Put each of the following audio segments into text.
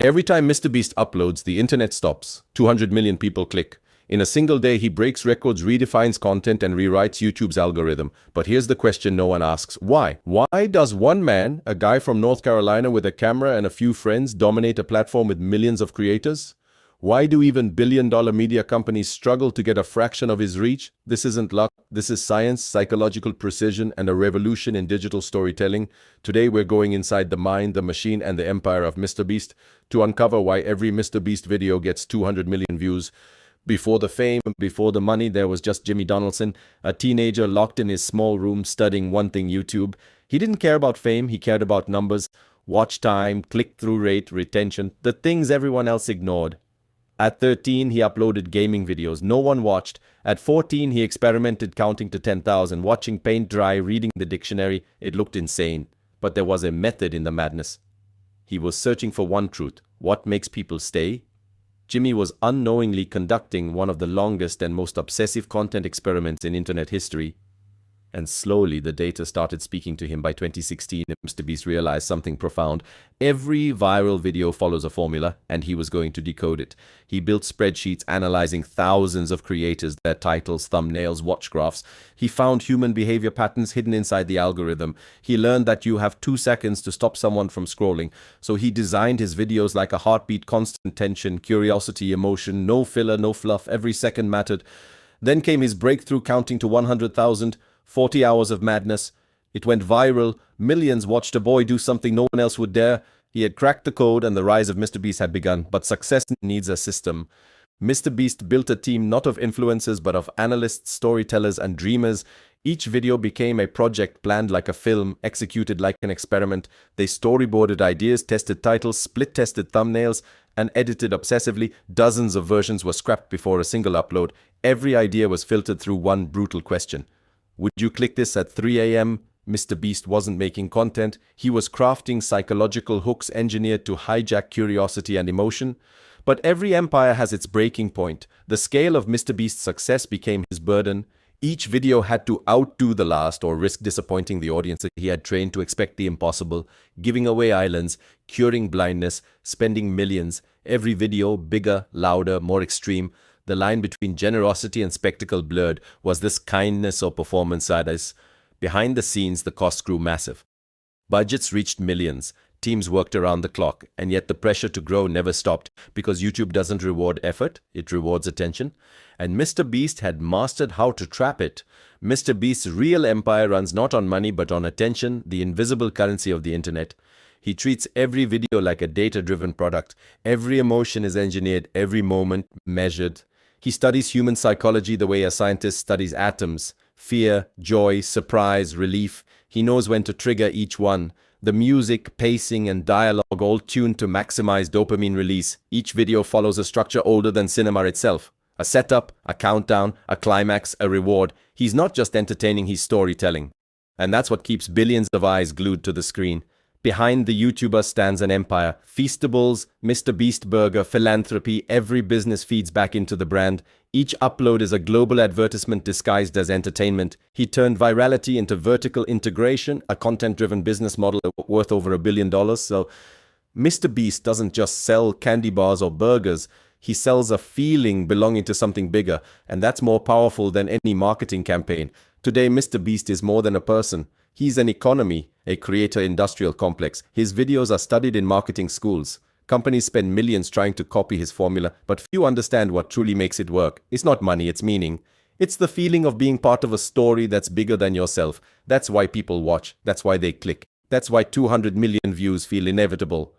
Every time MrBeast uploads, the internet stops. 200 million people click. In a single day, he breaks records, redefines content, and rewrites YouTube's algorithm. But here's the question no one asks. Why? Why does one man, a guy from North Carolina with a camera and a few friends, dominate a platform with millions of creators? Why do even billion-dollar media companies struggle to get a fraction of his reach? This isn't luck. This is science, psychological precision, and a revolution in digital storytelling. Today, we're going inside the mind, the machine, and the empire of MrBeast to uncover why every MrBeast video gets 200 million views. Before the fame, before the money, there was just Jimmy Donaldson, a teenager locked in his small room studying one thing: YouTube. He didn't care about fame, he cared about numbers, watch time, click-through rate, retention, the things everyone else ignored. At 13, he uploaded gaming videos no one watched. At 14, he experimented counting to 10,000, watching paint dry, reading the dictionary. It looked insane, but there was a method in the madness. He was searching for one truth: what makes people stay? Jimmy was unknowingly conducting one of the longest and most obsessive content experiments in internet history. And slowly the data started speaking to him. By 2016, MrBeast realized something profound. Every viral video follows a formula, and he was going to decode it. He built spreadsheets analyzing thousands of creators, their titles, thumbnails, watch graphs. He found human behavior patterns hidden inside the algorithm. He learned that you have 2 seconds to stop someone from scrolling. So he designed his videos like a heartbeat: constant tension, curiosity, emotion, no filler, no fluff. Every second mattered. Then came his breakthrough, counting to 100,000. 40 hours of madness. It went viral. Millions watched a boy do something no one else would dare. He had cracked the code and the rise of MrBeast had begun. But success needs a system. MrBeast built a team not of influencers but of analysts, storytellers, and dreamers. Each video became a project, planned like a film, executed like an experiment. They storyboarded ideas, tested titles, split-tested thumbnails, and edited obsessively. Dozens of versions were scrapped before a single upload. Every idea was filtered through one brutal question: would you click this at 3 a.m.? MrBeast wasn't making content. He was crafting psychological hooks engineered to hijack curiosity and emotion. But every empire has its breaking point. The scale of MrBeast's success became his burden. Each video had to outdo the last or risk disappointing the audience that he had trained to expect the impossible, giving away islands, curing blindness, spending millions. Every video bigger, louder, more extreme. The line between generosity and spectacle blurred. Was this kindness or performance status? Behind the scenes, the costs grew massive. Budgets reached millions. Teams worked around the clock, and yet the pressure to grow never stopped, because YouTube doesn't reward effort, it rewards attention. And MrBeast had mastered how to trap it. MrBeast's real empire runs not on money but on attention, the invisible currency of the internet. He treats every video like a data-driven product. Every emotion is engineered, every moment measured. He studies human psychology the way a scientist studies atoms: fear, joy, surprise, relief. He knows when to trigger each one. The music, pacing, and dialogue all tuned to maximize dopamine release. Each video follows a structure older than cinema itself. A setup, a countdown, a climax, a reward. He's not just entertaining, he's storytelling. And that's what keeps billions of eyes glued to the screen. Behind the YouTuber stands an empire. Feastables, MrBeast Burger, philanthropy, every business feeds back into the brand. Each upload is a global advertisement disguised as entertainment. He turned virality into vertical integration, a content-driven business model worth over $1 billion. So MrBeast doesn't just sell candy bars or burgers. He sells a feeling belonging to something bigger, and that's more powerful than any marketing campaign. Today, MrBeast is more than a person. He's an economy, a creator industrial complex. His videos are studied in marketing schools. Companies spend millions trying to copy his formula, but few understand what truly makes it work. It's not money, it's meaning. It's the feeling of being part of a story that's bigger than yourself. That's why people watch. That's why they click. That's why 200 million views feel inevitable.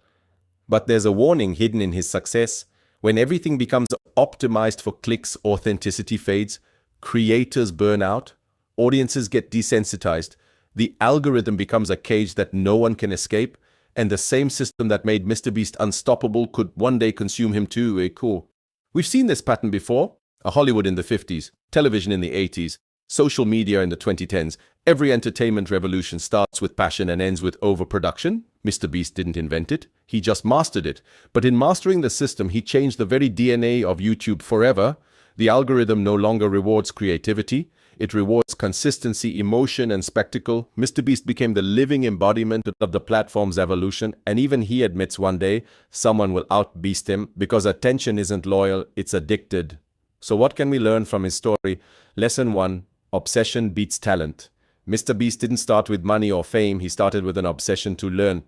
But there's a warning hidden in his success. When everything becomes optimized for clicks, authenticity fades, creators burn out, audiences get desensitized. The algorithm becomes a cage that no one can escape, and the same system that made MrBeast unstoppable could one day consume him too. Cool. We've seen this pattern before. Hollywood in the 50s, television in the 80s, social media in the 2010s. Every entertainment revolution starts with passion and ends with overproduction. MrBeast didn't invent it, he just mastered it. But in mastering the system, he changed the very DNA of YouTube forever. The algorithm no longer rewards creativity. It rewards consistency, emotion, and spectacle. MrBeast became the living embodiment of the platform's evolution, and even he admits one day someone will outbeast him because attention isn't loyal, it's addicted. So what can we learn from his story? Lesson 1. Obsession beats talent. MrBeast didn't start with money or fame, he started with an obsession to learn.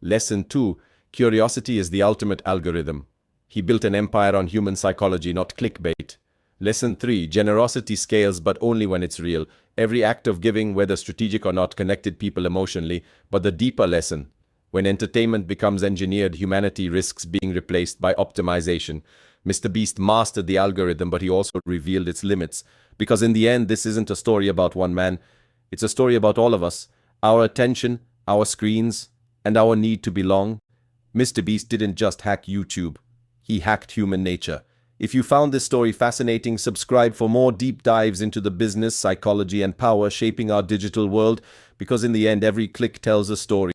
Lesson 2. Curiosity is the ultimate algorithm. He built an empire on human psychology, not clickbait. Lesson 3. Generosity scales, but only when it's real. Every act of giving, whether strategic or not, connected people emotionally. But the deeper lesson: when entertainment becomes engineered, humanity risks being replaced by optimization. MrBeast mastered the algorithm, but he also revealed its limits. Because in the end, this isn't a story about one man. It's a story about all of us. Our attention, our screens, and our need to belong. MrBeast didn't just hack YouTube. He hacked human nature. If you found this story fascinating, subscribe for more deep dives into the business, psychology, and power shaping our digital world, because in the end, every click tells a story.